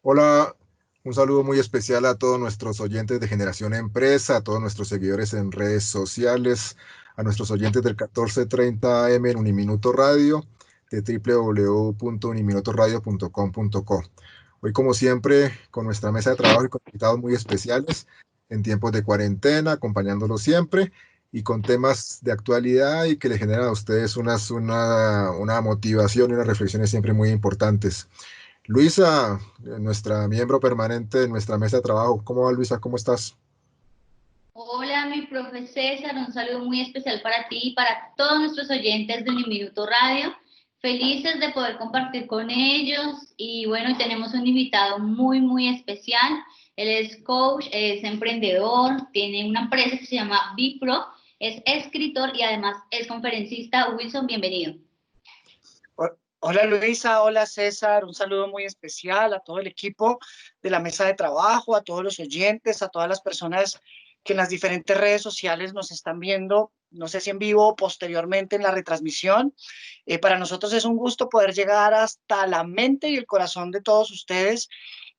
Hola, un saludo muy especial a todos nuestros oyentes de Generación Empresa, a todos nuestros seguidores en redes sociales, a nuestros oyentes del 1430 AM en Uniminuto Radio, de www.uniminutoradio.com.co. Hoy, como siempre, con nuestra mesa de trabajo y con invitados muy especiales en tiempos de cuarentena, acompañándolos siempre y con temas de actualidad y que le generan a ustedes una motivación y unas reflexiones siempre muy importantes. Luisa, nuestra miembro permanente de nuestra mesa de trabajo. ¿Cómo va, Luisa? ¿Cómo estás? Hola, mi profe César, un saludo muy especial para ti y para todos nuestros oyentes de Uniminuto Radio. Felices de poder compartir con ellos y bueno, tenemos un invitado muy especial. Él es coach, es emprendedor, tiene una empresa que se llama Bipro, es escritor y además es conferencista. Wilson, bienvenido. Hola Luisa, hola César, un saludo muy especial a todo el equipo de la mesa de trabajo, a todos los oyentes, a todas las personas que en las diferentes redes sociales nos están viendo, no sé si en vivo o posteriormente en la retransmisión. Para nosotros es un gusto poder llegar hasta la mente y el corazón de todos ustedes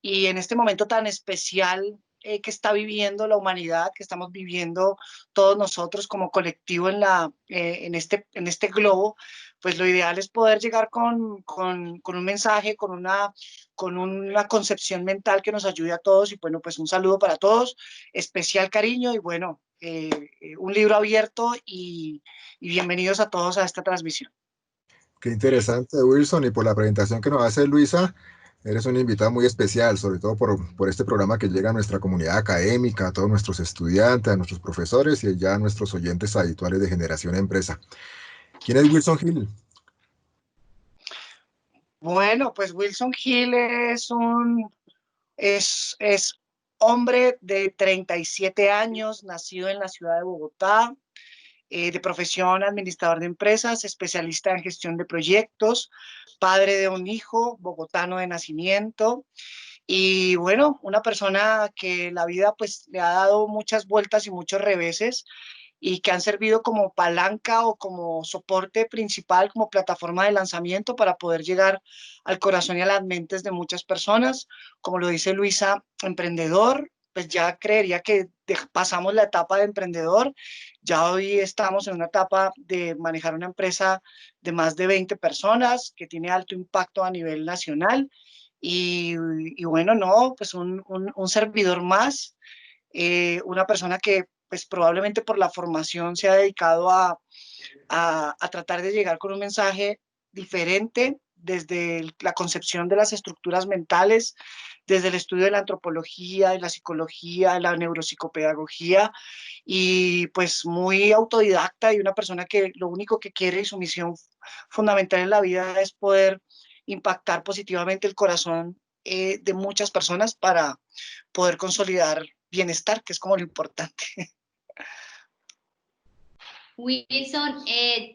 y en este momento tan especial que está viviendo la humanidad, que estamos viviendo todos nosotros como colectivo en este globo, pues lo ideal es poder llegar con un mensaje, con una concepción mental que nos ayude a todos. Y bueno, pues un saludo para todos, especial cariño y bueno, un libro abierto y bienvenidos a todos a esta transmisión. Qué interesante, Wilson, y por la presentación que nos hace Luisa, eres un invitado muy especial, sobre todo por este programa que llega a nuestra comunidad académica, a todos nuestros estudiantes, a nuestros profesores y ya a nuestros oyentes habituales de Generación Empresa. ¿Quién es Wilson Hill? Bueno, pues Wilson Hill es hombre de 37 años, nacido en la ciudad de Bogotá, de profesión administrador de empresas, especialista en gestión de proyectos, padre de un hijo, bogotano de nacimiento. Y bueno, una persona que la vida pues le ha dado muchas vueltas y muchos reveses y que han servido como palanca o como soporte principal, como plataforma de lanzamiento para poder llegar al corazón y a las mentes de muchas personas. Como lo dice Luisa, emprendedor, pues ya creería que pasamos la etapa de emprendedor, ya hoy estamos en una etapa de manejar una empresa de más de 20 personas que tiene alto impacto a nivel nacional y bueno, no, pues un servidor más, una persona que pues probablemente por la formación se ha dedicado a tratar de llegar con un mensaje diferente desde la concepción de las estructuras mentales, desde el estudio de la antropología, de la psicología, de la neuropsicopedagogía, y pues muy autodidacta y una persona que lo único que quiere y su misión fundamental en la vida es poder impactar positivamente el corazón de muchas personas para poder consolidar bienestar, que es como lo importante. Wilson,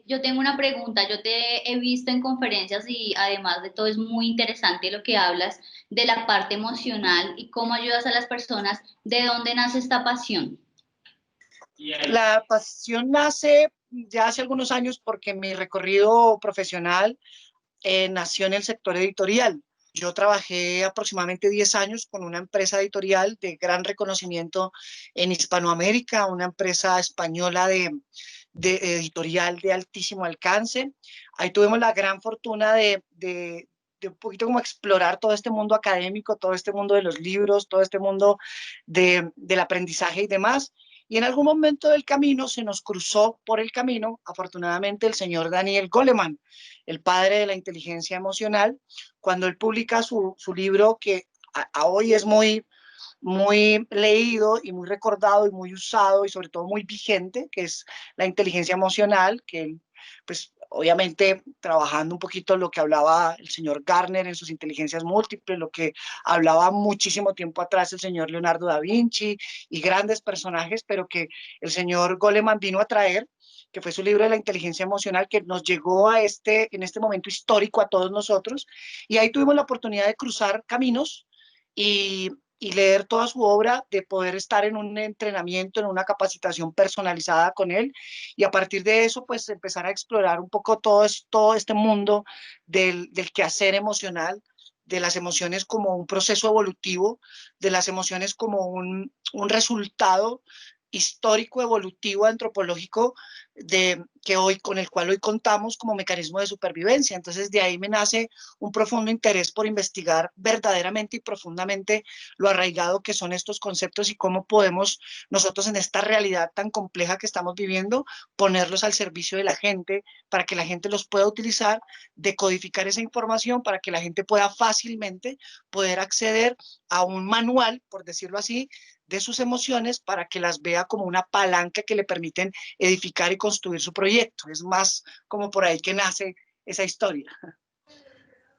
yo tengo una pregunta. Yo te he visto en conferencias y además de todo es muy interesante lo que hablas de la parte emocional y cómo ayudas a las personas. ¿De dónde nace esta pasión? La pasión nace ya hace algunos años porque mi recorrido profesional nació en el sector editorial. Yo trabajé aproximadamente 10 años con una empresa editorial de gran reconocimiento en Hispanoamérica, una empresa española de editorial de altísimo alcance. Ahí tuvimos la gran fortuna de un poquito como explorar todo este mundo académico, todo este mundo de los libros, todo este mundo del aprendizaje y demás. Y en algún momento del camino se nos cruzó por el camino, afortunadamente, el señor Daniel Goleman, el padre de la inteligencia emocional, cuando él publica su libro que a hoy es muy leído y muy recordado y muy usado y sobre todo muy vigente, que es la inteligencia emocional, que pues obviamente trabajando un poquito lo que hablaba el señor Garner en sus inteligencias múltiples, lo que hablaba muchísimo tiempo atrás el señor Leonardo da Vinci y grandes personajes, pero que el señor Goleman vino a traer, que fue su libro de la inteligencia emocional, que nos llegó en este momento histórico a todos nosotros, y ahí tuvimos la oportunidad de cruzar caminos y, y leer toda su obra, de poder estar en un entrenamiento, en una capacitación personalizada con él, y a partir de eso, pues empezar a explorar un poco todo este mundo del quehacer emocional, de las emociones como un proceso evolutivo, de las emociones como un resultado histórico, evolutivo, antropológico, con el cual hoy contamos como mecanismo de supervivencia. Entonces, de ahí me nace un profundo interés por investigar verdaderamente y profundamente lo arraigado que son estos conceptos y cómo podemos nosotros en esta realidad tan compleja que estamos viviendo, ponerlos al servicio de la gente para que la gente los pueda utilizar, decodificar esa información para que la gente pueda fácilmente poder acceder a un manual, por decirlo así, de sus emociones para que las vea como una palanca que le permiten edificar y construir su proyecto. Es más como por ahí que nace esa historia.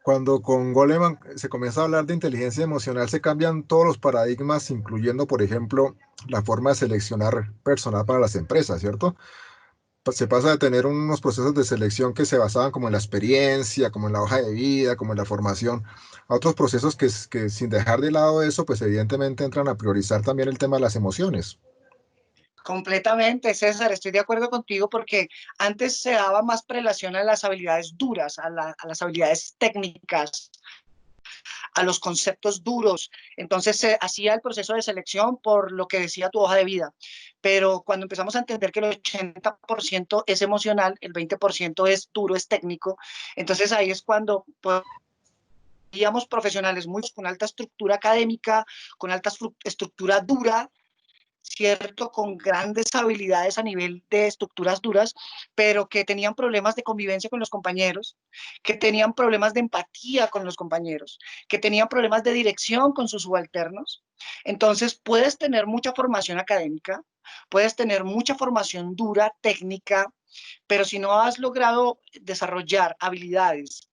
Cuando con Goleman se comienza a hablar de inteligencia emocional, se cambian todos los paradigmas, incluyendo, por ejemplo, la forma de seleccionar personal para las empresas, ¿cierto? Se pasa de tener unos procesos de selección que se basaban como en la experiencia, como en la hoja de vida, como en la formación, a otros procesos que sin dejar de lado eso, pues evidentemente entran a priorizar también el tema de las emociones. Completamente, César, estoy de acuerdo contigo porque antes se daba más prelación a las habilidades duras, a las habilidades técnicas, a los conceptos duros. Entonces se hacía el proceso de selección por lo que decía tu hoja de vida. Pero cuando empezamos a entender que el 80% es emocional, el 20% es duro, es técnico, entonces ahí es cuando veíamos profesionales muy con alta estructura académica, con alta estructura dura, ¿cierto? Con grandes habilidades a nivel de estructuras duras, pero que tenían problemas de convivencia con los compañeros, que tenían problemas de empatía con los compañeros, que tenían problemas de dirección con sus subalternos. Entonces, puedes tener mucha formación académica, puedes tener mucha formación dura, técnica, pero si no has logrado desarrollar habilidades,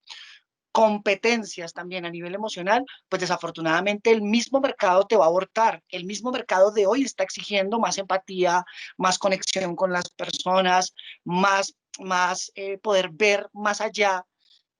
competencias también a nivel emocional, pues desafortunadamente el mismo mercado te va a abortar. El mismo mercado de hoy está exigiendo más empatía, más conexión con las personas, más poder ver más allá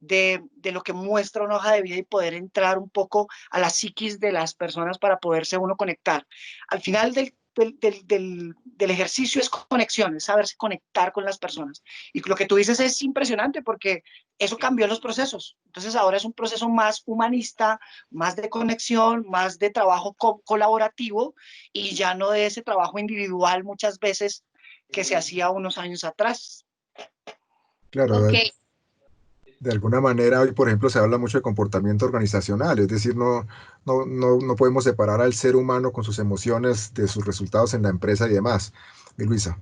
de lo que muestra una hoja de vida y poder entrar un poco a la psiquis de las personas para poderse uno conectar. Al final del ejercicio es conexión, es saberse conectar con las personas. Y lo que tú dices es impresionante porque eso cambió los procesos. Entonces ahora es un proceso más humanista, más de conexión, más de trabajo colaborativo y ya no de ese trabajo individual muchas veces que se hacía unos años atrás. Claro, Ok, de alguna manera hoy, por ejemplo, se habla mucho de comportamiento organizacional, es decir, no podemos separar al ser humano con sus emociones de sus resultados en la empresa y demás. Mi Luisa.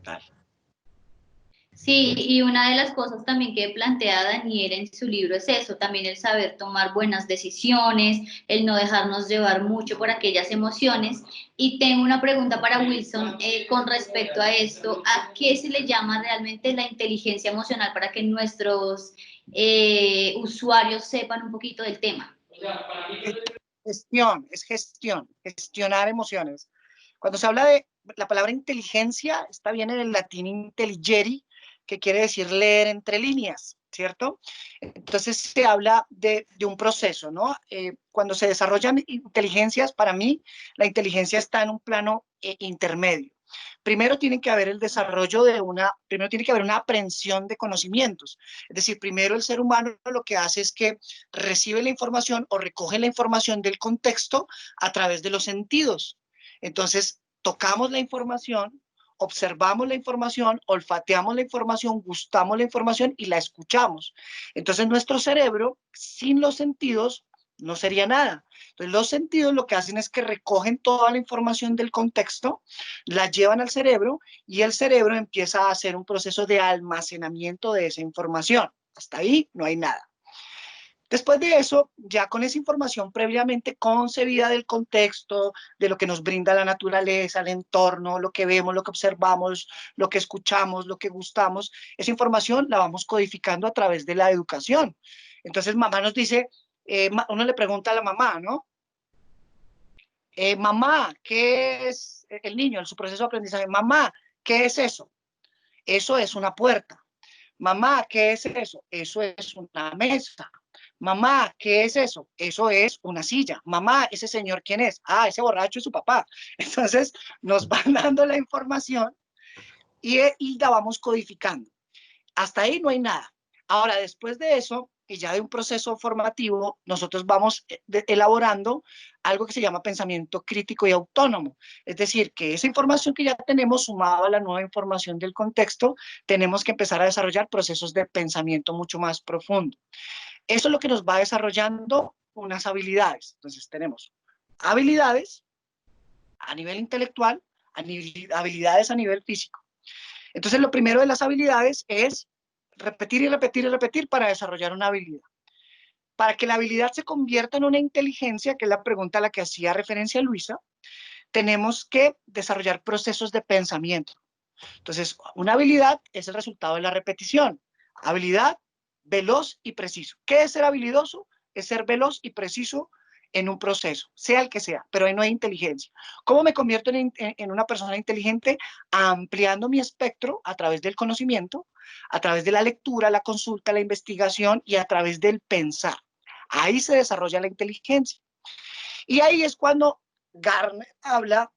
sí, y una de las cosas también que plantea Daniel en su libro es eso, también el saber tomar buenas decisiones, el no dejarnos llevar mucho por aquellas emociones. Y tengo una pregunta para Wilson con respecto a esto, ¿a qué se le llama realmente la inteligencia emocional para que nuestros usuarios sepan un poquito del tema? Gestión, es gestión, gestionar emociones. Cuando se habla de la palabra inteligencia, está bien en el latín intelligere, que quiere decir leer entre líneas, ¿cierto? Entonces se habla de un proceso, ¿no? Cuando se desarrollan inteligencias, para mí, la inteligencia está en un plano intermedio. Primero tiene que haber el desarrollo primero tiene que haber una aprehensión de conocimientos. Es decir, primero el ser humano lo que hace es que recibe la información o recoge la información del contexto a través de los sentidos. Entonces, tocamos la información, observamos la información, olfateamos la información, gustamos la información y la escuchamos. Entonces, nuestro cerebro, sin los sentidos, no sería nada. Entonces, los sentidos lo que hacen es que recogen toda la información del contexto, la llevan al cerebro y el cerebro empieza a hacer un proceso de almacenamiento de esa información. Hasta ahí no hay nada. Después de eso, ya con esa información previamente concebida del contexto, de lo que nos brinda la naturaleza, el entorno, lo que vemos, lo que observamos, lo que escuchamos, lo que gustamos, esa información la vamos codificando a través de la educación. Entonces, mamá nos dice, uno le pregunta a la mamá, ¿no? Mamá, ¿qué es el niño en su proceso de aprendizaje? Mamá, ¿qué es eso? Eso es una puerta. Mamá, ¿qué es eso? Eso es una mesa. Mamá, ¿qué es eso? Eso es una silla. Mamá, ¿ese señor quién es? Ah, ese borracho es su papá. Entonces nos van dando la información y la vamos codificando. Hasta ahí no hay nada. Ahora, después de eso, y ya de un proceso formativo, nosotros vamos elaborando algo que se llama pensamiento crítico y autónomo. Es decir, que esa información que ya tenemos sumada a la nueva información del contexto, tenemos que empezar a desarrollar procesos de pensamiento mucho más profundo. Eso es lo que nos va desarrollando unas habilidades. Entonces tenemos habilidades a nivel intelectual, habilidades a nivel físico. Entonces lo primero de las habilidades es repetir y repetir y repetir para desarrollar una habilidad. Para que la habilidad se convierta en una inteligencia, que es la pregunta a la que hacía referencia Luisa, tenemos que desarrollar procesos de pensamiento. Entonces, una habilidad es el resultado de la repetición. Habilidad, veloz y preciso. ¿Qué es ser habilidoso? Es ser veloz y preciso en un proceso, sea el que sea, pero ahí no hay inteligencia. ¿Cómo me convierto en una persona inteligente? Ampliando mi espectro a través del conocimiento, a través de la lectura, la consulta, la investigación y a través del pensar. Ahí se desarrolla la inteligencia. Y ahí es cuando Garner habla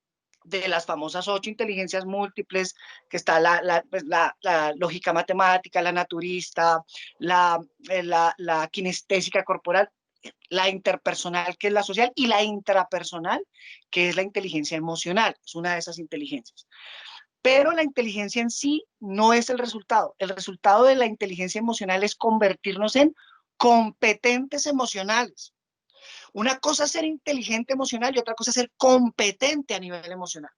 de las famosas 8 inteligencias múltiples, que está la lógica matemática, la naturista, la kinestésica corporal, la interpersonal, que es la social, y la intrapersonal, que es la inteligencia emocional, es una de esas inteligencias. Pero la inteligencia en sí no es el resultado. El resultado de la inteligencia emocional es convertirnos en competentes emocionales. Una cosa es ser inteligente emocional y otra cosa es ser competente a nivel emocional.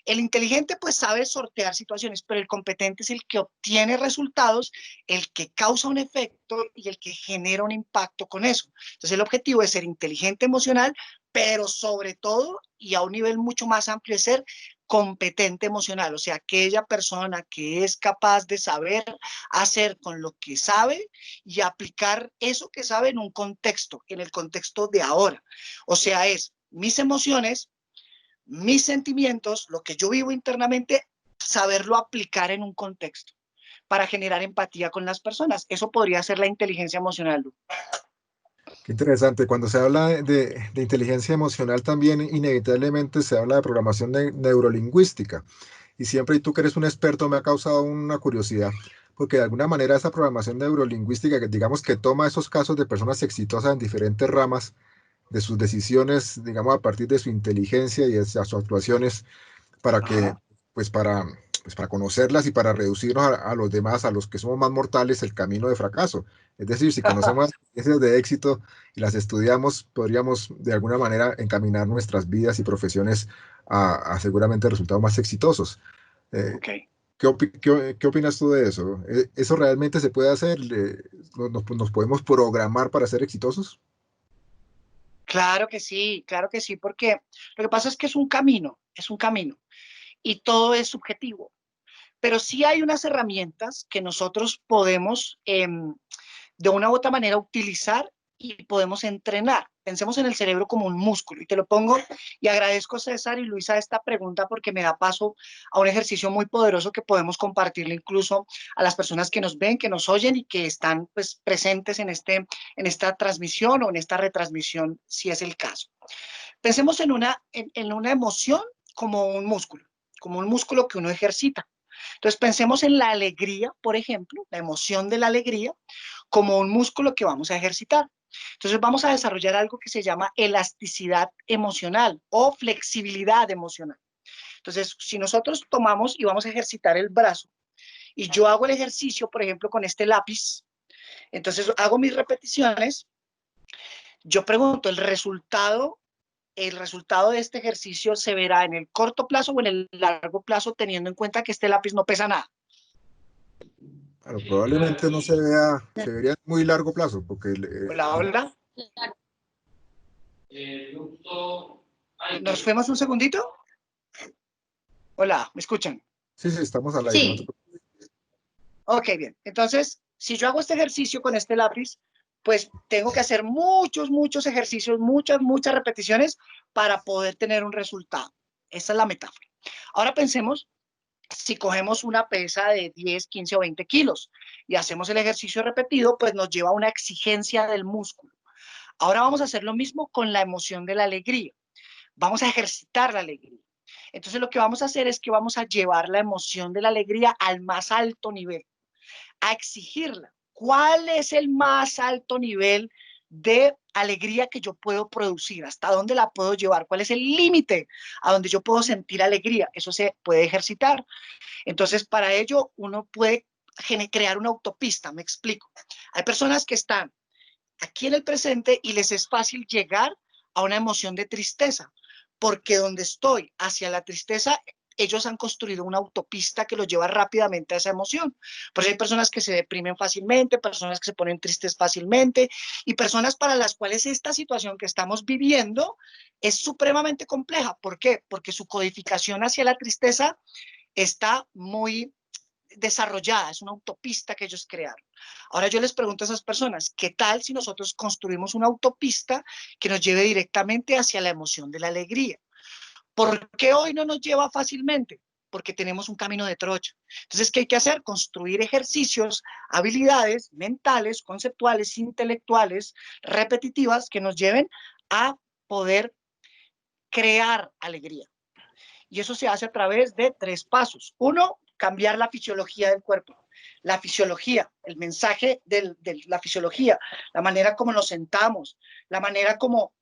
El inteligente pues sabe sortear situaciones, pero el competente es el que obtiene resultados, el que causa un efecto y el que genera un impacto con eso. Entonces el objetivo es ser inteligente emocional, pero sobre todo y a un nivel mucho más amplio es ser competente emocional, o sea, aquella persona que es capaz de saber hacer con lo que sabe y aplicar eso que sabe en un contexto, en el contexto de ahora. O sea, es mis emociones, mis sentimientos, lo que yo vivo internamente, saberlo aplicar en un contexto para generar empatía con las personas. Eso podría ser la inteligencia emocional. Qué interesante. Cuando se habla de inteligencia emocional, también inevitablemente se habla de programación neurolingüística. Y siempre, y tú que eres un experto, me ha causado una curiosidad, porque de alguna manera esa programación neurolingüística, que digamos que toma esos casos de personas exitosas en diferentes ramas de sus decisiones, digamos, a partir de su inteligencia y de sus actuaciones, para que, pues para, pues para conocerlas y para reducirnos a los demás, a los que somos más mortales, el camino de fracaso. Es decir, si conocemos las experiencias de éxito y las estudiamos, podríamos de alguna manera encaminar nuestras vidas y profesiones a seguramente resultados más exitosos. Okay. ¿Qué opinas tú de eso? ¿Eso realmente se puede hacer? ¿Nos podemos programar para ser exitosos? Claro que sí, porque lo que pasa es que es un camino y todo es subjetivo, pero sí hay unas herramientas que nosotros podemos de una u otra manera utilizar y podemos entrenar. Pensemos en el cerebro como un músculo y te lo pongo y agradezco César y Luisa esta pregunta porque me da paso a un ejercicio muy poderoso que podemos compartirle incluso a las personas que nos ven, que nos oyen y que están pues presentes en esta transmisión o en esta retransmisión si es el caso. Pensemos en una emoción como un músculo que uno ejercita. Entonces pensemos en la alegría, por ejemplo, la emoción de la alegría, como un músculo que vamos a ejercitar. Entonces vamos a desarrollar algo que se llama elasticidad emocional o flexibilidad emocional. Entonces, si nosotros tomamos y vamos a ejercitar el brazo y yo hago el ejercicio, por ejemplo, con este lápiz, entonces hago mis repeticiones, yo pregunto, el resultado de este ejercicio se verá en el corto plazo o en el largo plazo, teniendo en cuenta que este lápiz no pesa nada. Claro, probablemente no se vería a muy largo plazo, porque Hola, hola. ¿Nos fuimos un segundito? Hola, ¿me escuchan? sí, sí, estamos al aire. No te Sí, preocupes. Ok, bien. Entonces, si yo hago este ejercicio con este lápiz, pues tengo que hacer muchos ejercicios, muchas repeticiones para poder tener un resultado. Esa es la metáfora. Ahora pensemos si cogemos una pesa de 10, 15 o 20 kilos y hacemos el ejercicio repetido, pues nos lleva a una exigencia del músculo. Ahora vamos a hacer lo mismo con la emoción de la alegría. Vamos a ejercitar la alegría. Entonces lo que vamos a hacer es que vamos a llevar la emoción de la alegría al más alto nivel, a exigirla. ¿cuál es el más alto nivel de alegría que yo puedo producir? ¿Hasta dónde la puedo llevar? ¿Cuál es el límite a donde yo puedo sentir alegría? Eso se puede ejercitar. Entonces, para ello, uno puede crear una autopista, me explico. Hay personas que están aquí en el presente y les es fácil llegar a una emoción de tristeza, porque donde estoy hacia la tristeza, ellos han construido una autopista que los lleva rápidamente a esa emoción. Por eso hay personas que se deprimen fácilmente, personas que se ponen tristes fácilmente y personas para las cuales esta situación que estamos viviendo es supremamente compleja. ¿Por qué? Porque su codificación hacia la tristeza está muy desarrollada, es una autopista que ellos crearon. Ahora yo les pregunto a esas personas, ¿qué tal si nosotros construimos una autopista que nos lleve directamente hacia la emoción de la alegría? ¿Por qué hoy no nos lleva fácilmente? Porque tenemos un camino de trocha. Entonces, ¿qué hay que hacer? Construir ejercicios, habilidades mentales, conceptuales, intelectuales, repetitivas que nos lleven a poder crear alegría. Y eso se hace a través de 3 pasos. Uno, cambiar la fisiología del cuerpo. La fisiología, el mensaje de la fisiología, la manera como nos sentamos, la manera como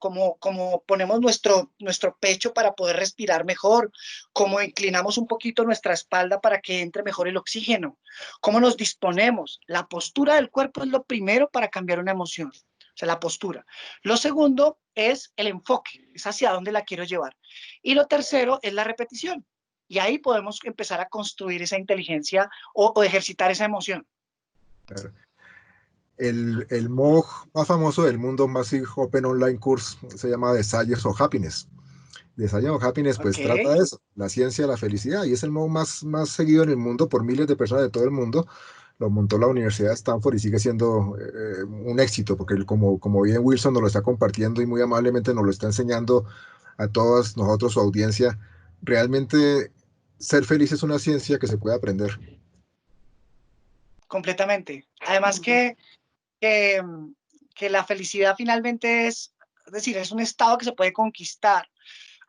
ponemos nuestro pecho para poder respirar mejor, cómo inclinamos un poquito nuestra espalda para que entre mejor el oxígeno, cómo nos disponemos. La postura del cuerpo es lo primero para cambiar una emoción. O sea, la postura. Lo segundo es el enfoque, es hacia dónde la quiero llevar. Y lo tercero es la repetición. Y ahí podemos empezar a construir esa inteligencia o ejercitar esa emoción. Claro. El MOOC más famoso del mundo, Massive Open Online Course, se llama The Science of Happiness. The Science of Happiness pues Okay. trata de eso, la ciencia de la felicidad, y es el MOOC más seguido en el mundo por miles de personas de todo el mundo. Lo montó la Universidad de Stanford y sigue siendo un éxito, porque como bien Wilson nos lo está compartiendo y muy amablemente nos lo está enseñando a todos nosotros, su audiencia, realmente ser feliz es una ciencia que se puede aprender. Completamente. Además que, que la felicidad finalmente es decir, es un estado que se puede conquistar.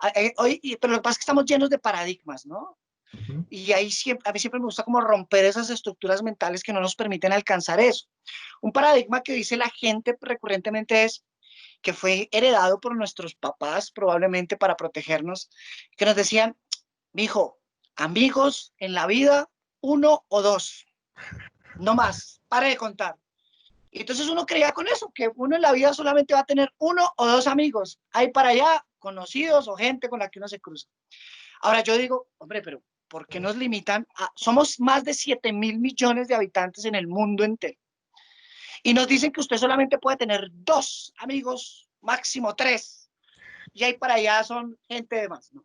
Pero lo que pasa es que estamos llenos de paradigmas, ¿no? Ujú. Y ahí siempre, a mí siempre me gusta como romper esas estructuras mentales que no nos permiten alcanzar eso. Un paradigma que dice la gente recurrentemente es que fue heredado por nuestros papás, probablemente para protegernos, que nos decían, mijo, amigos en la vida, 1 o 2, no más, pare de contar. Y entonces uno creía con eso, que uno en la vida solamente va a tener 1 o 2 amigos, ahí para allá, conocidos o gente con la que uno se cruza. Ahora yo digo, hombre, pero ¿por qué nos limitan? Somos más de 7.000 millones de habitantes en el mundo entero. Y nos dicen que usted solamente puede tener 2 amigos, máximo 3. Y ahí para allá son gente de más, ¿no?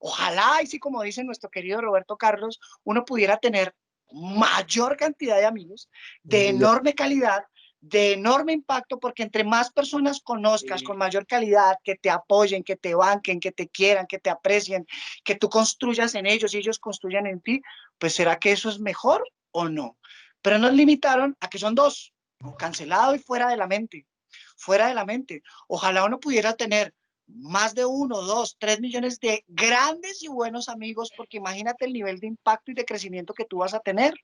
Ojalá, y sí, como dice nuestro querido Roberto Carlos, uno pudiera tener mayor cantidad de amigos, Un de millón. enorme calidad, de enorme impacto, porque entre más personas conozcas con mayor calidad, que te apoyen, que te banquen, que te quieran, que te aprecien, que tú construyas en ellos y ellos construyan en ti, pues ¿será que eso es mejor o no? Pero nos limitaron a que son 2, ¿no? Cancelado y fuera de la mente, fuera de la mente. Ojalá uno pudiera tener más de 1, 2, 3 millones de grandes y buenos amigos, porque imagínate el nivel de impacto y de crecimiento que tú vas a tener.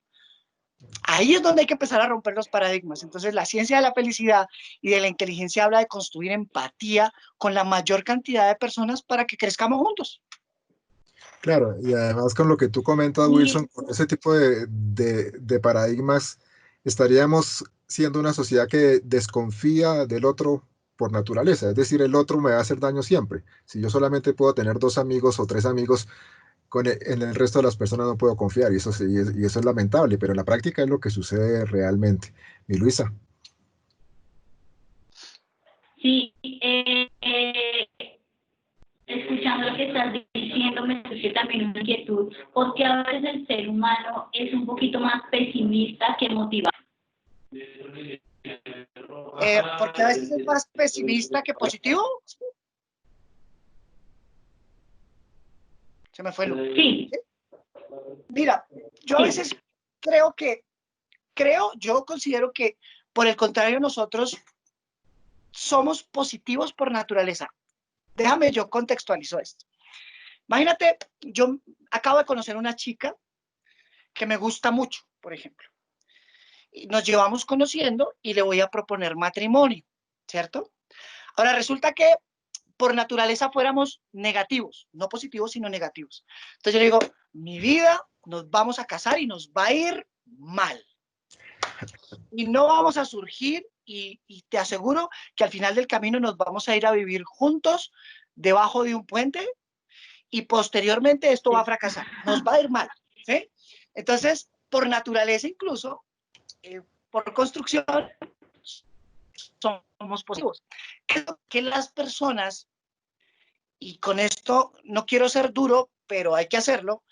Ahí es donde hay que empezar a romper los paradigmas. Entonces, la ciencia de la felicidad y de la inteligencia habla de construir empatía con la mayor cantidad de personas para que crezcamos juntos. Claro, y además con lo que tú comentas, Y Wilson, con ese tipo de paradigmas, estaríamos siendo una sociedad que desconfía del otro por naturaleza, es decir, el otro me va a hacer daño siempre. Si yo solamente puedo tener 2 amigos o 3 amigos, en el resto de las personas no puedo confiar, y eso, y eso es lamentable, pero en la práctica es lo que sucede realmente. Mi Luisa. sí, escuchando lo que estás diciendo, me surge también una inquietud, porque a veces el ser humano es un poquito más pesimista que motivado. Porque a veces es más pesimista que positivo. Se me fue el... Sí, Mira, yo a sí. veces yo considero que por el contrario nosotros somos positivos por naturaleza. Déjame, yo contextualizo esto. Imagínate, yo acabo de conocer una chica que me gusta mucho, por ejemplo. nos llevamos conociendo y le voy a proponer matrimonio, ¿cierto? Ahora resulta que por naturaleza fuéramos negativos, no positivos, sino negativos. Entonces yo le digo, mi vida, nos vamos a casar y nos va a ir mal. Y no vamos a surgir y te aseguro que al final del camino nos vamos a ir a vivir juntos debajo de un puente y posteriormente esto va a fracasar, nos va a ir mal, ¿sí? Entonces, por naturaleza incluso, por construcción, somos positivos. Que las personas, y con esto no quiero ser duro, pero hay que hacerlo,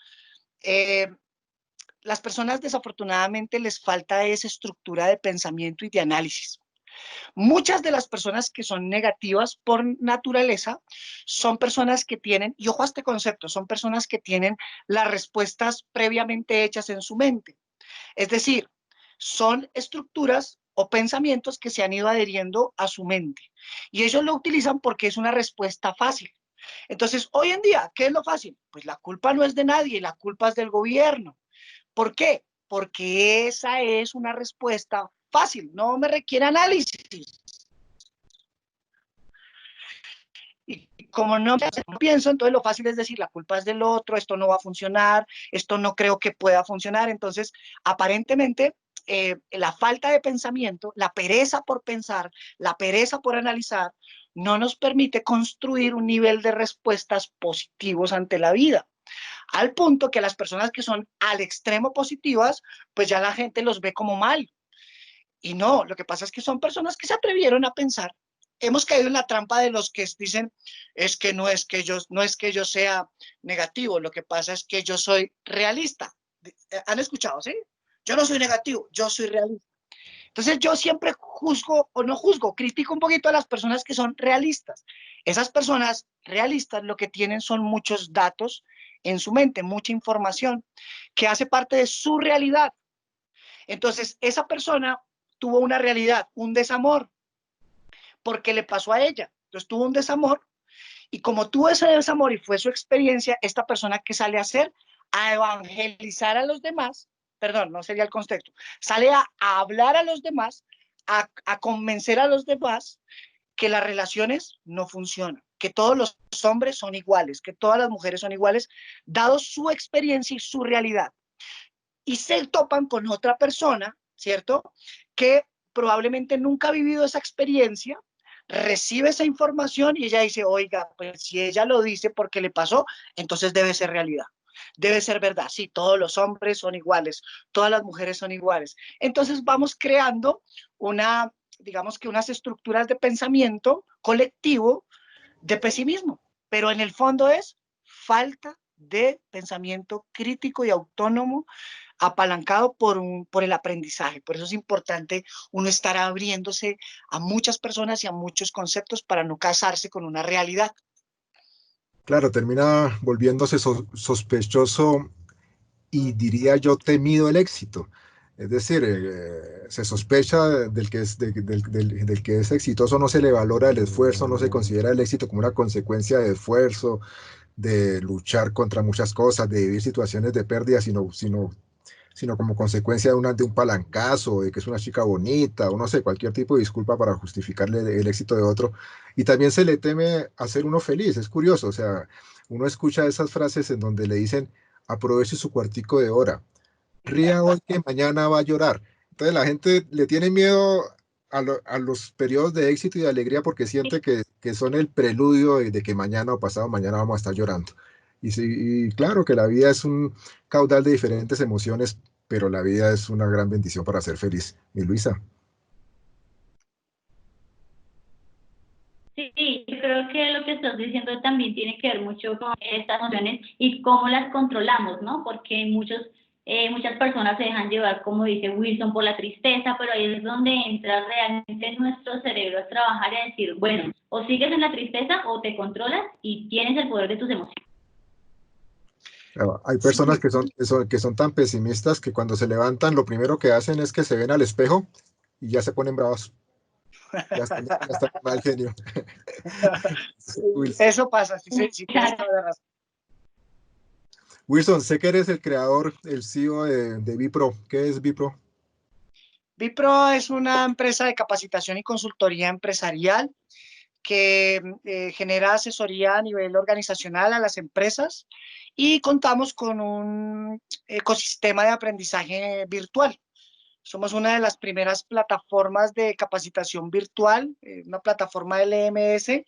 las personas desafortunadamente les falta esa estructura de pensamiento y de análisis. Muchas de las personas que son negativas por naturaleza son personas que tienen, y ojo a este concepto, son personas que tienen las respuestas previamente hechas en su mente. Es decir, son estructuras o pensamientos que se han ido adheriendo a su mente. Y ellos lo utilizan porque es una respuesta fácil. Entonces, hoy en día, ¿qué es lo fácil? Pues la culpa no es de nadie, la culpa es del gobierno. ¿Por qué? Porque esa es una respuesta fácil, no me requiere análisis. Y como no pienso, entonces lo fácil es decir, la culpa es del otro, esto no va a funcionar, esto no creo que pueda funcionar. Entonces, aparentemente, la falta de pensamiento, la pereza por pensar, la pereza por analizar, no nos permite construir un nivel de respuestas positivos ante la vida. Al punto que las personas que son al extremo positivas, pues ya la gente los ve como mal. Y no, lo que pasa es que son personas que se atrevieron a pensar. Hemos caído en la trampa de los que dicen, es que no es que yo sea negativo, lo que pasa es que yo soy realista. ¿Han escuchado, sí? Yo no soy negativo, yo soy realista. Entonces yo siempre juzgo o no juzgo, critico un poquito a las personas que son realistas. Esas personas realistas lo que tienen son muchos datos en su mente, mucha información que hace parte de su realidad. Entonces esa persona tuvo una realidad, un desamor, porque le pasó a ella. Entonces tuvo un desamor y como tuvo ese desamor y fue su experiencia, esta persona que sale a hacer, a evangelizar a los demás, perdón, no sería el contexto, sale a hablar a los demás, a convencer a los demás que las relaciones no funcionan, que todos los hombres son iguales, que todas las mujeres son iguales, dado su experiencia y su realidad. Y se topan con otra persona, ¿cierto? Que probablemente nunca ha vivido esa experiencia, recibe esa información y ella dice, oiga, pues si ella lo dice porque le pasó, entonces debe ser realidad. Debe ser verdad, sí, todos los hombres son iguales, todas las mujeres son iguales. Entonces vamos creando digamos que unas estructuras de pensamiento colectivo de pesimismo, pero en el fondo es falta de pensamiento crítico y autónomo apalancado por el aprendizaje. Por eso es importante uno estar abriéndose a muchas personas y a muchos conceptos para no casarse con una realidad. Claro, termina volviéndose sospechoso y diría yo temido el éxito. Es decir, se sospecha del que es exitoso, no se le valora el esfuerzo, no se considera el éxito como una consecuencia de esfuerzo, de luchar contra muchas cosas, de vivir situaciones de pérdida, sino como consecuencia de un palancazo, de que es una chica bonita, o no sé, cualquier tipo de disculpa para justificarle el éxito de otro. Y también se le teme hacer uno feliz, es curioso, o sea, uno escucha esas frases en donde le dicen, aproveche su cuartico de hora, ría hoy que mañana va a llorar. Entonces la gente le tiene miedo a los periodos de éxito y de alegría porque siente que son el preludio de que mañana o pasado mañana vamos a estar llorando. Y claro que la vida es un caudal de diferentes emociones, pero la vida es una gran bendición para ser feliz. Mi Luisa. Sí, yo creo que lo que estás diciendo también tiene que ver mucho con estas emociones y cómo las controlamos, ¿no? Porque muchas personas se dejan llevar, como dice Wilson, por la tristeza, pero ahí es donde entra realmente nuestro cerebro a trabajar y a decir, bueno, o sigues en la tristeza o te controlas y tienes el poder de tus emociones. Claro, hay Sí, personas que son tan pesimistas que cuando se levantan lo primero que hacen es que se ven al espejo y ya se ponen bravos. Ya está de mal genio. Wilson, eso pasa, sí tienes toda la razón. Wilson, sé que eres el creador, el CEO de Vipro. ¿Qué es Vipro? Bipro es una empresa de capacitación y consultoría empresarial que genera asesoría a nivel organizacional a las empresas y contamos con un ecosistema de aprendizaje virtual. Somos una de las primeras plataformas de capacitación virtual, una plataforma LMS,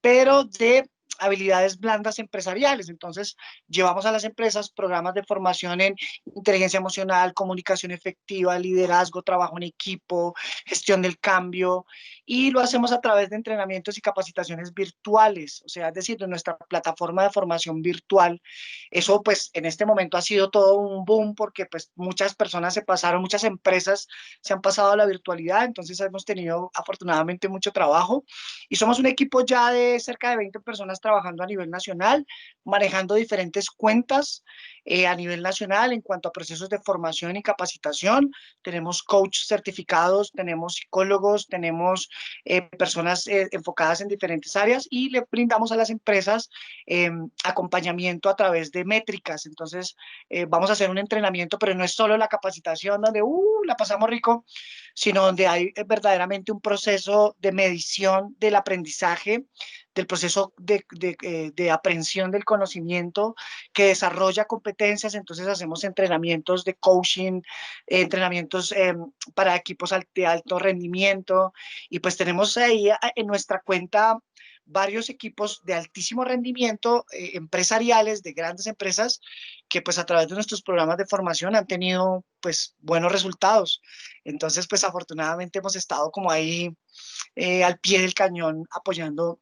pero de habilidades blandas empresariales. Entonces, llevamos a las empresas programas de formación en inteligencia emocional, comunicación efectiva, liderazgo, trabajo en equipo, gestión del cambio, y lo hacemos a través de entrenamientos y capacitaciones virtuales, o sea, es decir, de nuestra plataforma de formación virtual. Eso, pues, en este momento ha sido todo un boom porque, pues, muchas personas se pasaron, muchas empresas se han pasado a la virtualidad, entonces hemos tenido afortunadamente mucho trabajo y somos un equipo ya de cerca de 20 personas trabajando a nivel nacional, manejando diferentes cuentas a nivel nacional en cuanto a procesos de formación y capacitación. Tenemos coach certificados, tenemos psicólogos, tenemos personas enfocadas en diferentes áreas y le brindamos a las empresas acompañamiento a través de métricas. Entonces, vamos a hacer un entrenamiento, pero no es solo la capacitación donde la pasamos rico, sino donde hay verdaderamente un proceso de medición del aprendizaje, del proceso de aprehensión del conocimiento que desarrolla competencias. Entonces hacemos entrenamientos de coaching, entrenamientos para equipos de alto rendimiento y pues tenemos ahí en nuestra cuenta varios equipos de altísimo rendimiento empresariales, de grandes empresas, que pues a través de nuestros programas de formación han tenido pues buenos resultados. Entonces pues afortunadamente hemos estado como ahí al pie del cañón apoyando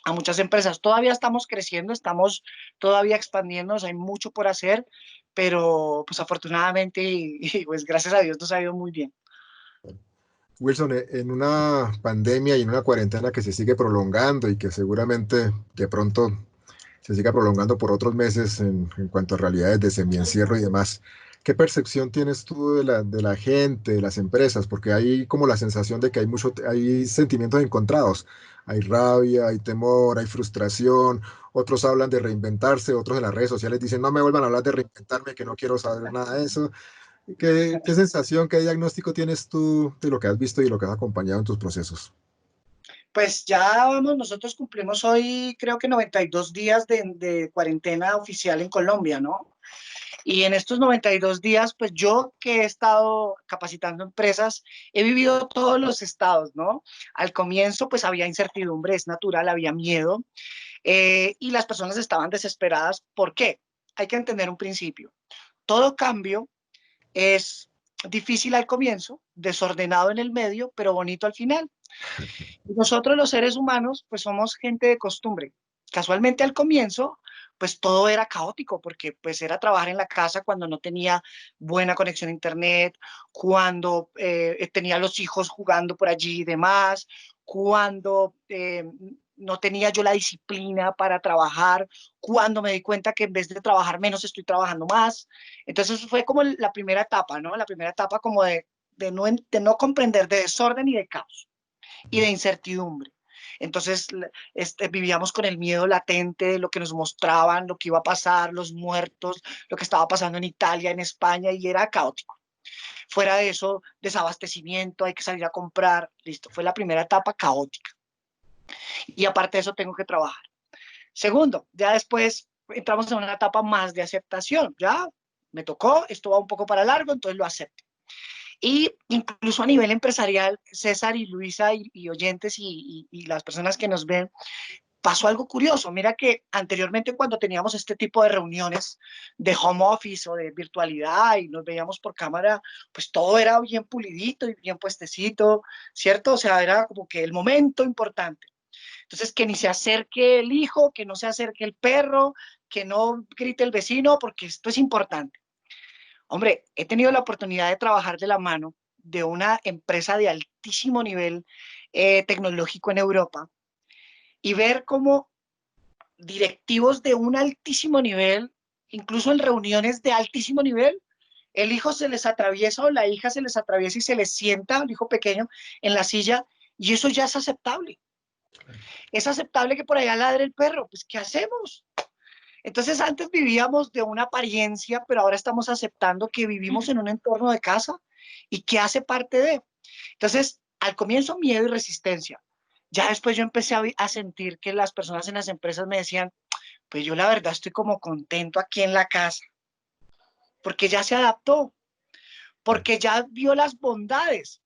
a muchas empresas. Todavía estamos creciendo, estamos todavía expandiéndonos, hay mucho por hacer, pero pues afortunadamente y pues gracias a Dios nos ha ido muy bien. Wilson, en una pandemia y en una cuarentena que se sigue prolongando y que seguramente de pronto se siga prolongando por otros meses en cuanto a realidades de semiencierro y demás, ¿qué percepción tienes tú de la gente, de las empresas? Porque hay como la sensación de que hay sentimientos encontrados. Hay rabia, hay temor, hay frustración. Otros hablan de reinventarse, otros en las redes sociales dicen, no me vuelvan a hablar de reinventarme, que no quiero saber nada de eso. ¿Qué sensación, qué diagnóstico tienes tú de lo que has visto y lo que has acompañado en tus procesos? Pues ya vamos, nosotros cumplimos hoy creo que 92 días de cuarentena oficial en Colombia, ¿no? Y en estos 92 días, pues yo que he estado capacitando empresas, he vivido todos los estados, ¿no? Al comienzo, pues había incertidumbre, es natural, había miedo, y las personas estaban desesperadas. ¿Por qué? Hay que entender un principio. Todo cambio es difícil al comienzo, desordenado en el medio, pero bonito al final. Y nosotros los seres humanos, pues somos gente de costumbre. Casualmente al comienzo, pues todo era caótico, porque pues era trabajar en la casa cuando no tenía buena conexión a internet, cuando tenía los hijos jugando por allí y demás, cuando no tenía yo la disciplina para trabajar, cuando me di cuenta que en vez de trabajar menos estoy trabajando más. Entonces fue como la primera etapa, ¿no? La primera etapa como de no comprender, de desorden y de caos y de incertidumbre. Entonces vivíamos con el miedo latente de lo que nos mostraban, lo que iba a pasar, los muertos, lo que estaba pasando en Italia, en España, y era caótico. Fuera de eso, desabastecimiento, hay que salir a comprar, listo, fue la primera etapa caótica. Y aparte de eso, tengo que trabajar. Segundo, ya después entramos en una etapa más de aceptación, ya me tocó, esto va un poco para largo, entonces lo acepto. Y incluso a nivel empresarial, César y Luisa y oyentes y las personas que nos ven, pasó algo curioso. Mira que anteriormente cuando teníamos este tipo de reuniones de home office o de virtualidad y nos veíamos por cámara, pues todo era bien pulidito y bien puestecito, ¿cierto? O sea, era como que el momento importante. Entonces, que ni se acerque el hijo, que no se acerque el perro, que no grite el vecino, porque esto es importante. Hombre, he tenido la oportunidad de trabajar de la mano de una empresa de altísimo nivel tecnológico en Europa y ver cómo directivos de un altísimo nivel, incluso en reuniones de altísimo nivel, el hijo se les atraviesa o la hija se les atraviesa y se les sienta, el hijo pequeño, en la silla, y eso ya es aceptable. Es aceptable que por allá ladre el perro, pues ¿qué hacemos? Entonces antes vivíamos de una apariencia, pero ahora estamos aceptando que vivimos en un entorno de casa y qué hace parte de. Entonces, al comienzo miedo y resistencia. Ya después yo empecé a sentir que las personas en las empresas me decían, pues yo la verdad estoy como contento aquí en la casa, porque ya se adaptó, porque ya vio las bondades.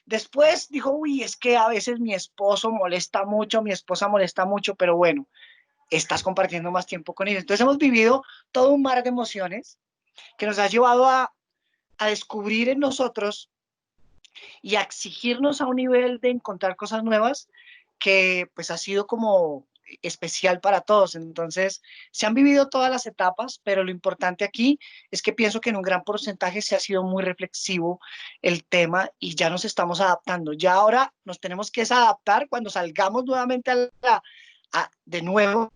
Después dijo, uy, es que a veces mi esposo molesta mucho, mi esposa molesta mucho, pero bueno, estás compartiendo más tiempo con ellos. Entonces hemos vivido todo un mar de emociones que nos ha llevado a descubrir en nosotros y a exigirnos a un nivel de encontrar cosas nuevas que pues ha sido como especial para todos. Entonces, se han vivido todas las etapas, pero lo importante aquí es que pienso que en un gran porcentaje se ha sido muy reflexivo el tema y ya nos estamos adaptando. Ya ahora nos tenemos que adaptar cuando salgamos nuevamente de nuevo,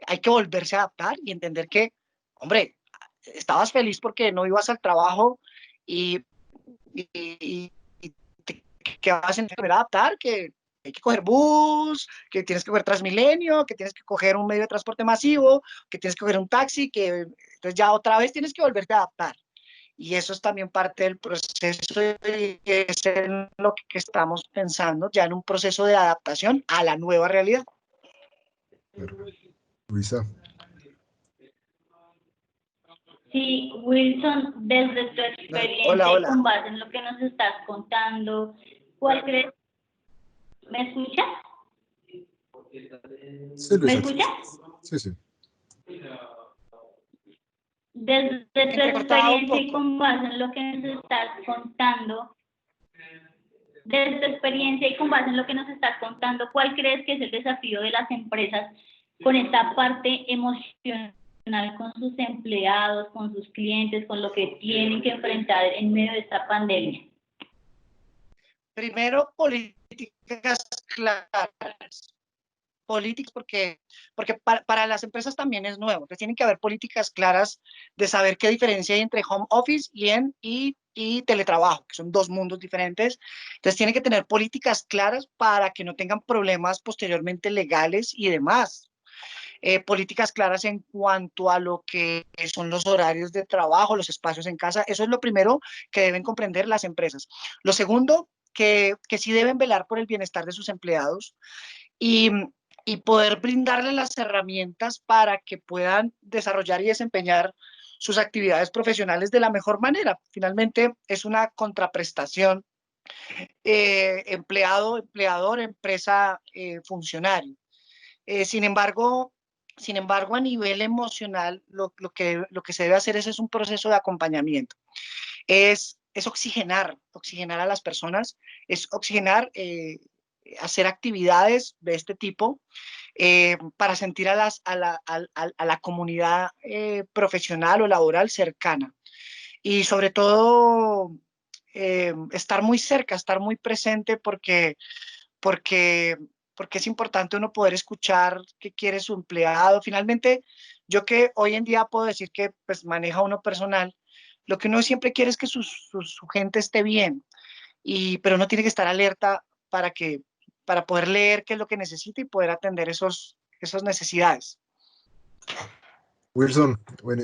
hay que volverse a adaptar y entender que, hombre, estabas feliz porque no ibas al trabajo y, y que vas a tener que adaptar, que hay que coger bus, que tienes que coger Transmilenio, que tienes que coger un medio de transporte masivo, que tienes que coger un taxi, que entonces ya otra vez tienes que volverte a adaptar. Y eso es también parte del proceso y es en lo que estamos pensando, ya en un proceso de adaptación a la nueva realidad. Luisa. Sí, Wilson, desde tu experiencia Hola, y hola. con base en lo que nos estás contando, ¿cuál crees? ¿Me escuchas? Sí, ¿Me Luisa. escuchas? Sí, sí. Desde tu Entrecortado un experiencia y poco. con base en lo que nos estás contando, desde tu experiencia y con base en lo que nos estás contando, ¿cuál crees que es el desafío de las empresas con esta parte emocional con sus empleados, con sus clientes, con lo que tienen que enfrentar en medio de esta pandemia? Primero, políticas claras. Políticas porque para las empresas también es nuevo. Entonces tienen que haber políticas claras de saber qué diferencia hay entre home office y teletrabajo, que son dos mundos diferentes. Entonces tienen que tener políticas claras para que no tengan problemas posteriormente legales y demás. Políticas claras en cuanto a lo que son los horarios de trabajo, los espacios en casa. Eso es lo primero que deben comprender las empresas. Lo segundo, que sí deben velar por el bienestar de sus empleados y, y poder brindarles las herramientas para que puedan desarrollar y desempeñar sus actividades profesionales de la mejor manera. Finalmente, es una contraprestación empleado, empleador, empresa, funcionario. Sin embargo, a nivel emocional, lo que se debe hacer es un proceso de acompañamiento. Es oxigenar a las personas, es oxigenar, hacer actividades de este tipo para sentir a la comunidad profesional o laboral cercana. Y sobre todo, estar muy cerca, estar muy presente porque, porque es importante uno poder escuchar qué quiere su empleado. Finalmente, yo que hoy en día puedo decir que pues maneja uno personal, lo que uno siempre quiere es que su gente esté bien, pero uno tiene que estar alerta para poder leer qué es lo que necesita y poder atender esas necesidades. Wilson,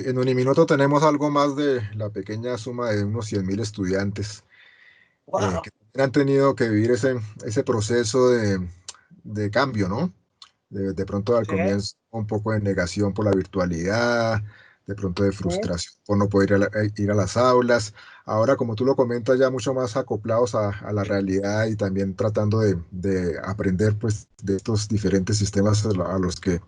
en Uniminuto tenemos algo más de la pequeña suma de unos 100.000 estudiantes Wow. que han tenido que vivir ese proceso de cambio, ¿no? De pronto al Sí, comienzo un poco de negación por la virtualidad, de pronto de sí. frustración por no poder ir a las aulas. Ahora, como tú lo comentas, ya mucho más acoplados a la realidad y también tratando de aprender pues, de estos diferentes sistemas a los que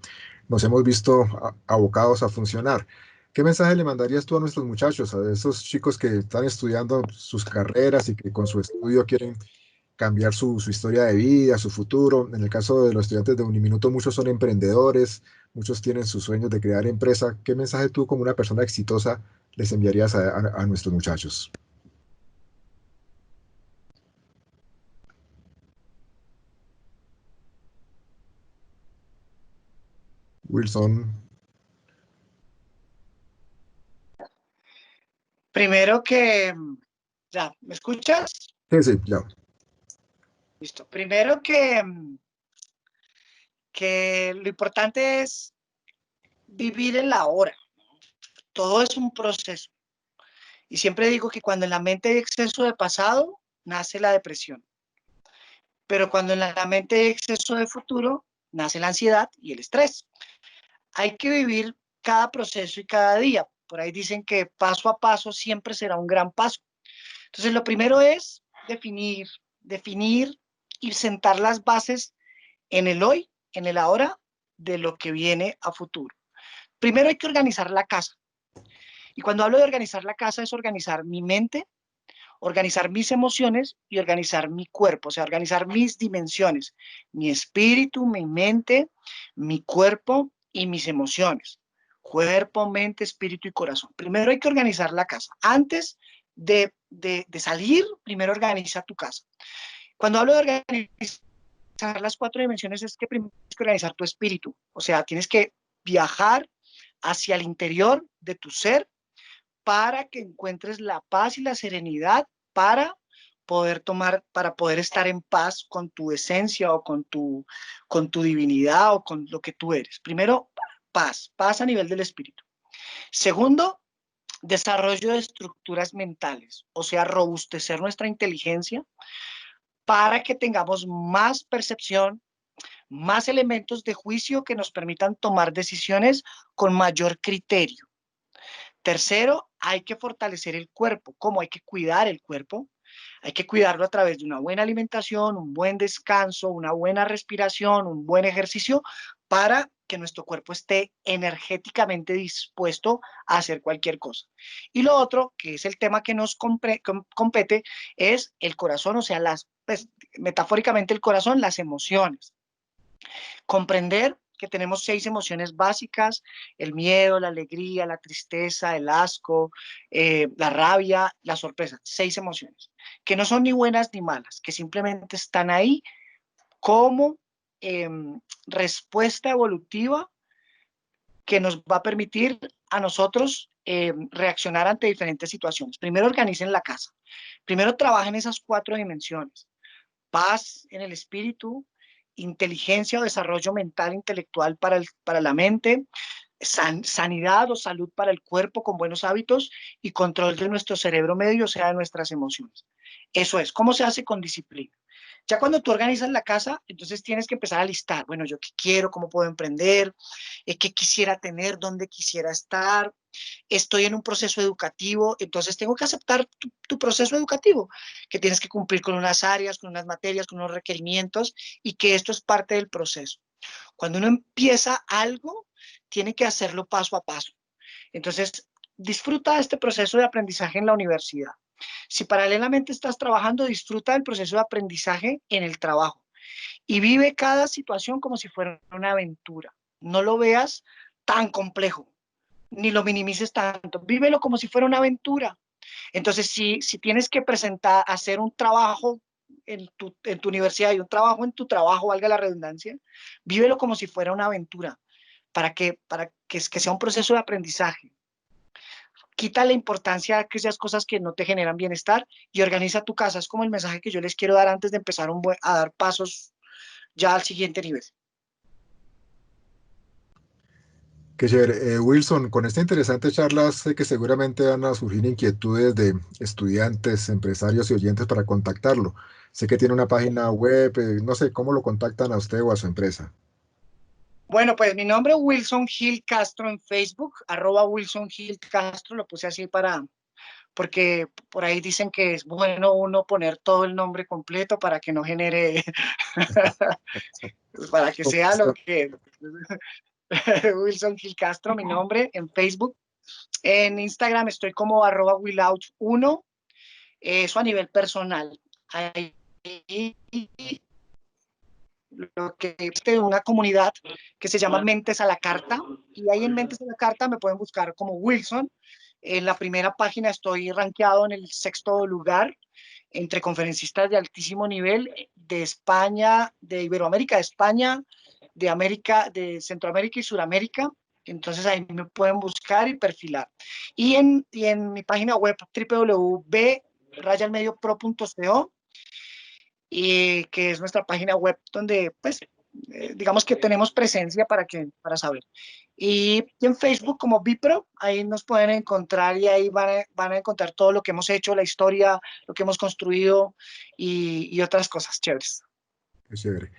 nos hemos visto abocados a funcionar. ¿Qué mensaje le mandarías tú a nuestros muchachos, a esos chicos que están estudiando sus carreras y que con su estudio quieren cambiar su historia de vida, su futuro? En el caso de los estudiantes de Uniminuto, muchos son emprendedores, muchos tienen sus sueños de crear empresa. ¿Qué mensaje tú como una persona exitosa les enviarías a nuestros muchachos? Wilson. Primero que, ya, ¿me escuchas? Sí, sí, ya. Listo. Primero que lo importante es vivir en la hora. Todo es un proceso. Y siempre digo que cuando en la mente hay exceso de pasado, nace la depresión. Pero cuando en la mente hay exceso de futuro, nace la ansiedad y el estrés. Hay que vivir cada proceso y cada día. Por ahí dicen que paso a paso siempre será un gran paso. Entonces, lo primero es definir y sentar las bases en el hoy, en el ahora, de lo que viene a futuro. Primero hay que organizar la casa. Y cuando hablo de organizar la casa es organizar mi mente, organizar mis emociones y organizar mi cuerpo, o sea, organizar mis dimensiones, mi espíritu, mi mente, mi cuerpo y mis emociones. Cuerpo, mente, espíritu y corazón. Primero hay que organizar la casa. Antes de salir, primero organiza tu casa. Cuando hablo de organizar las 4 dimensiones es que primero tienes que organizar tu espíritu, o sea, tienes que viajar hacia el interior de tu ser para que encuentres la paz y la serenidad para poder estar en paz con tu esencia o con tu divinidad o con lo que tú eres. Primero, paz a nivel del espíritu. Segundo, desarrollo de estructuras mentales, o sea, robustecer nuestra inteligencia para que tengamos más percepción, más elementos de juicio que nos permitan tomar decisiones con mayor criterio. Tercero, hay que fortalecer el cuerpo. ¿Cómo? Hay que cuidar el cuerpo. Hay que cuidarlo a través de una buena alimentación, un buen descanso, una buena respiración, un buen ejercicio para que nuestro cuerpo esté energéticamente dispuesto a hacer cualquier cosa. Y lo otro, que es el tema que nos compete, es el corazón, o sea, pues, metafóricamente el corazón, las emociones. Comprender que tenemos 6 emociones básicas: el miedo, la alegría, la tristeza, el asco, la rabia, la sorpresa. 6 emociones, que no son ni buenas ni malas, que simplemente están ahí como eh, respuesta evolutiva que nos va a permitir a nosotros reaccionar ante diferentes situaciones. Primero organicen la casa. Primero trabajen esas 4 dimensiones. Paz en el espíritu, inteligencia o desarrollo mental, intelectual para la mente, sanidad o salud para el cuerpo con buenos hábitos y control de nuestro cerebro medio, o sea, de nuestras emociones. Eso es, ¿cómo se hace? Con disciplina. Ya cuando tú organizas la casa, entonces tienes que empezar a listar, bueno, yo qué quiero, cómo puedo emprender, qué quisiera tener, dónde quisiera estar, estoy en un proceso educativo, entonces tengo que aceptar tu proceso educativo, que tienes que cumplir con unas áreas, con unas materias, con unos requerimientos y que esto es parte del proceso. Cuando uno empieza algo, tiene que hacerlo paso a paso. Entonces, disfruta de este proceso de aprendizaje en la universidad. Si paralelamente estás trabajando, disfruta del proceso de aprendizaje en el trabajo y vive cada situación como si fuera una aventura. No lo veas tan complejo, ni lo minimices tanto, vívelo como si fuera una aventura. Entonces, si tienes que presentar, hacer un trabajo en tu universidad y un trabajo en tu trabajo, valga la redundancia, vívelo como si fuera una aventura, que sea un proceso de aprendizaje. Quita la importancia a aquellas cosas que no te generan bienestar y organiza tu casa. Es como el mensaje que yo les quiero dar antes de empezar a dar pasos ya al siguiente nivel. Qué chévere. Wilson, con esta interesante charla sé que seguramente van a surgir inquietudes de estudiantes, empresarios y oyentes para contactarlo. Sé que tiene una página web, no sé cómo lo contactan a usted o a su empresa. Bueno, pues mi nombre es Wilson Gil Castro en Facebook, @Wilson Gil Castro, lo puse así porque por ahí dicen que es bueno uno poner todo el nombre completo para que no genere, para que sea lo que Wilson Gil Castro, mi nombre en Facebook. En Instagram estoy como @Willout1, eso a nivel personal. Ahí lo que existe una comunidad que se llama Mentes a la Carta, y ahí en Mentes a la Carta me pueden buscar como Wilson. En la primera página estoy rankeado en el 6º lugar entre conferencistas de altísimo nivel de España, de Iberoamérica, de España, de América, de Centroamérica y Suramérica. Entonces ahí me pueden buscar y perfilar. Y en mi página web www.b-pro.co, y que es nuestra página web donde, pues, digamos que tenemos presencia para saber. Y en Facebook como Bipro, ahí nos pueden encontrar y ahí van a encontrar todo lo que hemos hecho, la historia, lo que hemos construido y otras cosas chéveres. Qué chévere.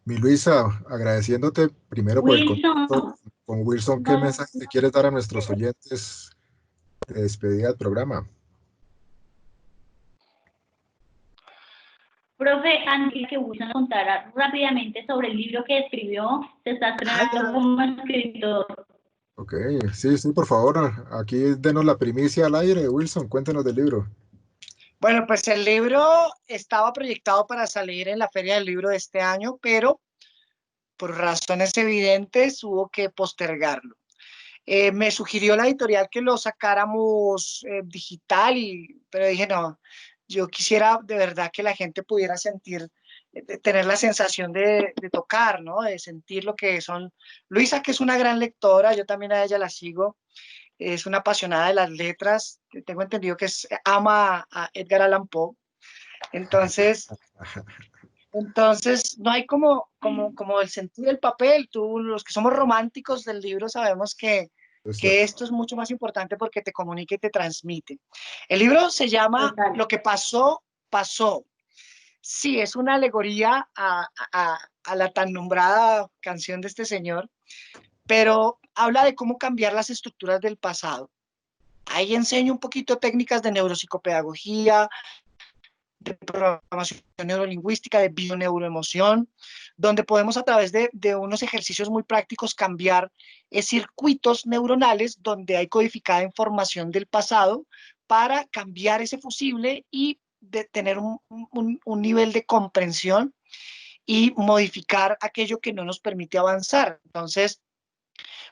Mi Luisa, agradeciéndote primero por el contacto Wilson, con Wilson, ¿qué no, mensaje le quieres dar a nuestros oyentes de despedida del programa? profe, antes que Wilson nos contara rápidamente sobre el libro que escribió, se está Ay, estrenando como escritor. Ok, sí, sí, por favor, aquí denos la primicia al aire, Wilson, cuéntenos del libro. bueno, pues el libro estaba proyectado para salir en la Feria del Libro de este año, pero por razones evidentes hubo que postergarlo. Me sugirió la editorial que lo sacáramos digital, pero dije no, yo quisiera de verdad que la gente pudiera sentir, tener la sensación de tocar, ¿no? De sentir lo que son. Luisa, que es una gran lectora, yo también a ella la sigo, es una apasionada de las letras, tengo entendido que ama a Edgar Allan Poe, entonces no hay como el sentir el papel. Tú, los que somos románticos del libro, sabemos Es que cierto. esto es mucho más importante porque te comunica y te transmite. El libro se llama Total. Lo que pasó, pasó. Sí, es una alegoría a la tan nombrada canción de este señor, pero habla de cómo cambiar las estructuras del pasado. Ahí enseño un poquito técnicas de neuropsicopedagogía, de programación neurolingüística, de bioneuroemoción, donde podemos a través de unos ejercicios muy prácticos cambiar circuitos neuronales donde hay codificada información del pasado para cambiar ese fusible y de tener un nivel de comprensión y modificar aquello que no nos permite avanzar. Entonces,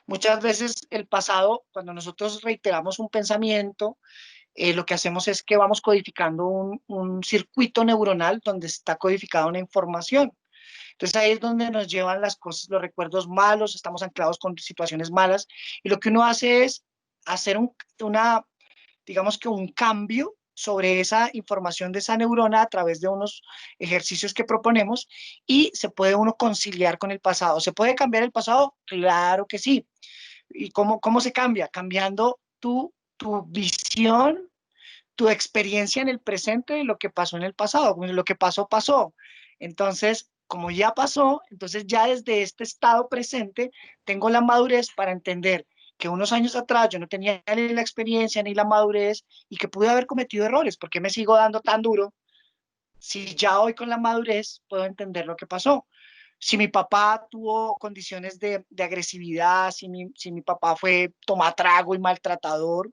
muchas veces el pasado, cuando nosotros reiteramos un pensamiento, lo que hacemos es que vamos codificando un circuito neuronal donde está codificada una información. Entonces ahí es donde nos llevan las cosas, los recuerdos malos, estamos anclados con situaciones malas y lo que uno hace es hacer digamos que un cambio sobre esa información de esa neurona a través de unos ejercicios que proponemos y se puede uno conciliar con el pasado. ¿Se puede cambiar el pasado? Claro que sí. ¿Y cómo se cambia? Cambiando tu visión, tu experiencia en el presente de lo que pasó en el pasado. Lo que pasó, pasó. Entonces, como ya pasó, entonces ya desde este estado presente tengo la madurez para entender que unos años atrás yo no tenía ni la experiencia ni la madurez y que pude haber cometido errores. ¿Por qué me sigo dando tan duro? Si ya hoy con la madurez puedo entender lo que pasó. Si mi papá tuvo condiciones de agresividad, si mi papá fue tomatrago y maltratador,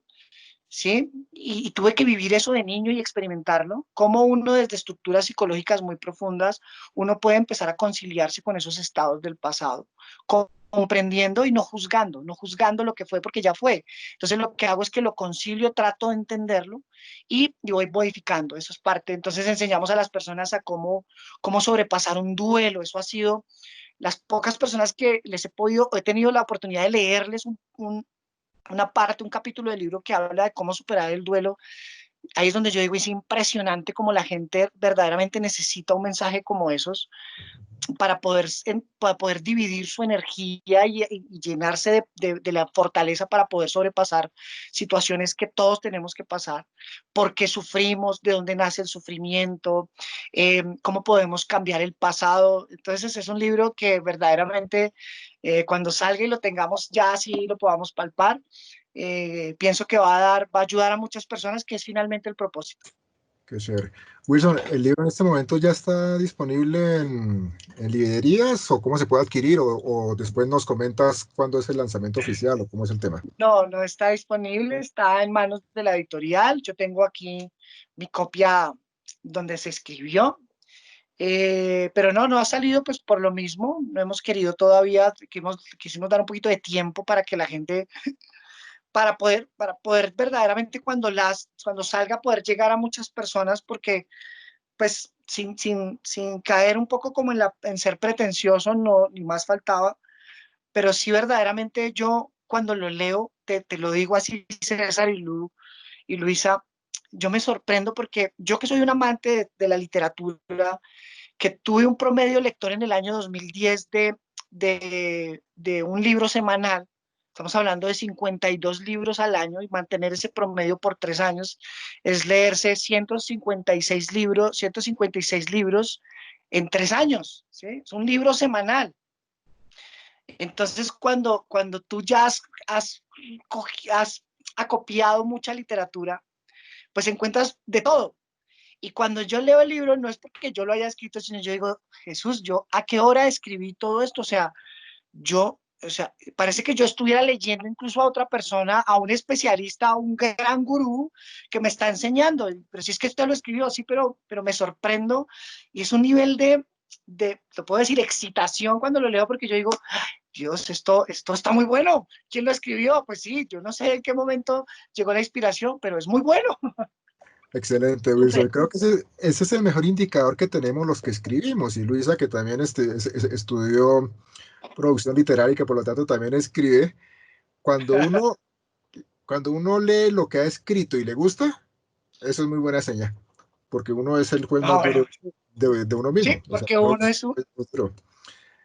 ¿sí? Y tuve que vivir eso de niño y experimentarlo, cómo uno desde estructuras psicológicas muy profundas, uno puede empezar a conciliarse con esos estados del pasado, comprendiendo y no juzgando lo que fue porque ya fue. Entonces lo que hago es que lo concilio, trato de entenderlo y voy modificando, eso es parte. Entonces enseñamos a las personas a cómo sobrepasar un duelo, eso ha sido las pocas personas que he tenido la oportunidad de leerles una parte, un capítulo del libro que habla de cómo superar el duelo. Ahí es donde yo digo, es impresionante cómo la gente verdaderamente necesita un mensaje como esos para poder dividir su energía y llenarse de la fortaleza para poder sobrepasar situaciones que todos tenemos que pasar, por qué sufrimos, de dónde nace el sufrimiento, cómo podemos cambiar el pasado. Entonces es un libro que verdaderamente cuando salga y lo tengamos ya así lo podamos palpar, pienso que va a ayudar a muchas personas, que es finalmente el propósito. Qué chévere. Wilson, ¿el libro en este momento ya está disponible en librerías o cómo se puede adquirir? O después nos comentas cuándo es el lanzamiento oficial o cómo es el tema. No, no está disponible, está en manos de la editorial. Yo tengo aquí mi copia donde se escribió, pero no ha salido pues por lo mismo. No hemos querido todavía, quisimos dar un poquito de tiempo para que la gente, para poder verdaderamente cuando salga, poder llegar a muchas personas, porque pues sin caer un poco como en ser pretencioso, no, ni más faltaba, pero sí verdaderamente yo cuando lo leo, te lo digo así, César y Luisa, yo me sorprendo porque yo, que soy un amante de la literatura, que tuve un promedio lector en el año 2010 de un libro semanal, estamos hablando de 52 libros al año, y mantener ese promedio por 3 años es leerse 156 libros en 3 años, ¿sí? Es un libro semanal. Entonces, cuando tú ya has acopiado mucha literatura, pues encuentras de todo. Y cuando yo leo el libro, no es porque yo lo haya escrito, sino yo digo, Jesús, ¿yo a qué hora escribí todo esto? O sea, parece que yo estuviera leyendo incluso a otra persona, a un especialista, a un gran gurú que me está enseñando. Pero si es que usted lo escribió, sí, pero me sorprendo. Y es un nivel te puedo decir, excitación cuando lo leo, porque yo digo, Dios, esto está muy bueno. ¿Quién lo escribió? Pues sí, yo no sé en qué momento llegó la inspiración, pero es muy bueno. Excelente, Wilson. Creo que ese es el mejor indicador que tenemos los que escribimos. Y Luisa, que también estudió producción literaria y que por lo tanto también escribe. Cuando uno, cuando uno lee lo que ha escrito y le gusta, eso es muy buena señal, porque uno es el juez más Ah, duro bueno, de uno sí, mismo. O sea, porque uno uno es es un, el juez más duro.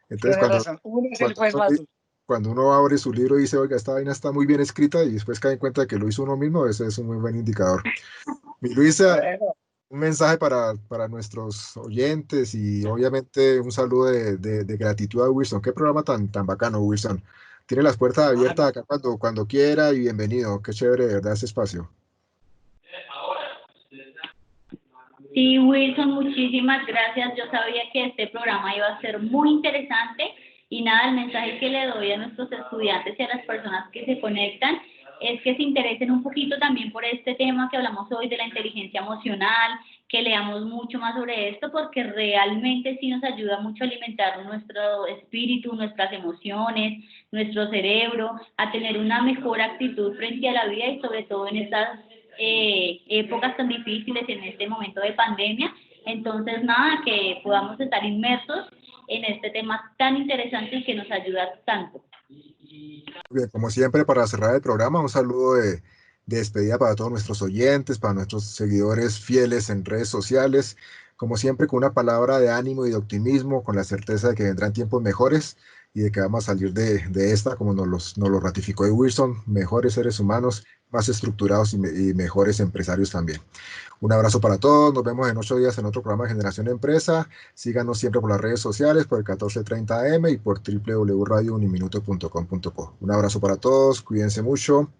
Entonces, tiene razón, uno es el cuando, juez uno, más duro. cuando uno abre su libro y dice, oiga, esta vaina está muy bien escrita y después cae en cuenta que lo hizo uno mismo, ese es un muy buen indicador. Mi Luisa, Bueno, un mensaje para nuestros oyentes y obviamente un saludo de gratitud a Wilson. Qué programa tan bacano, Wilson. Tiene las puertas ah, abiertas no. acá cuando quiera y bienvenido. Qué chévere, de verdad, ese espacio. Sí, Wilson, muchísimas gracias. Yo sabía que este programa iba a ser muy interesante y nada, el mensaje que le doy a nuestros estudiantes y a las personas que se conectan es que se interesen un poquito también por este tema que hablamos hoy de la inteligencia emocional, que leamos mucho más sobre esto porque realmente sí nos ayuda mucho a alimentar nuestro espíritu, nuestras emociones, nuestro cerebro, a tener una mejor actitud frente a la vida y sobre todo en estas épocas tan difíciles en este momento de pandemia. Entonces, nada, que podamos estar inmersos en este tema tan interesante y que nos ayuda tanto. Bien, como siempre, para cerrar el programa, un saludo de despedida para todos nuestros oyentes, para nuestros seguidores fieles en redes sociales. Como siempre, con una palabra de ánimo y de optimismo, con la certeza de que vendrán tiempos mejores y de que vamos a salir de esta, como nos lo ratificó Wilson, mejores seres humanos, más estructurados y mejores empresarios también. Un abrazo para todos, nos vemos en 8 días en otro programa de Generación Empresa. Síganos siempre por las redes sociales, por el 1430 AM y por www.radiouniminuto.com.co. Un abrazo para todos, cuídense mucho.